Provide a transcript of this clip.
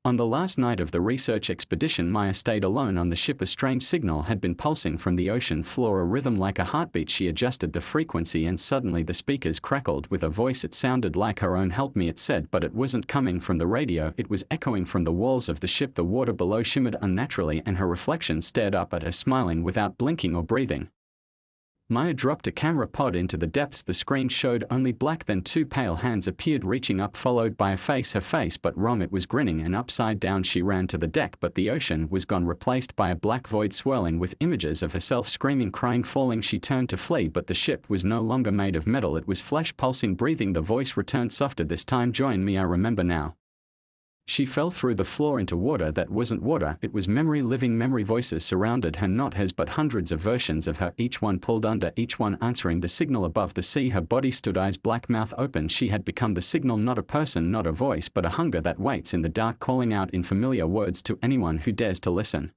On the last night of the research expedition, Maya stayed alone on the ship. A strange signal had been pulsing from the ocean floor, a rhythm like a heartbeat. She adjusted the frequency and suddenly the speakers crackled with a voice. It sounded like her own. "Help me," it said, but it wasn't coming from the radio. It was echoing from the walls of the ship. The water below shimmered unnaturally and her reflection stared up at her, smiling without blinking or breathing. Maya dropped a camera pod into the depths. The screen showed only black, then two pale hands appeared reaching up, followed by a face. Her face, but wrong, it was grinning and upside down. She ran to the deck, but the ocean was gone, replaced by a black void swirling with images of herself screaming, crying, falling. She turned to flee, but the ship was no longer made of metal. It was flesh, pulsing, breathing. The voice returned softer this time. "Join me, I remember now." She fell through the floor into water that wasn't water. It was memory, living memory. Voices surrounded her, not hers but hundreds of versions of her, each one pulled under, each one answering the signal above the sea. Her body stood, eyes black, mouth open. She had become the signal, not a person, not a voice, but a hunger that waits in the dark, calling out in familiar words to anyone who dares to listen.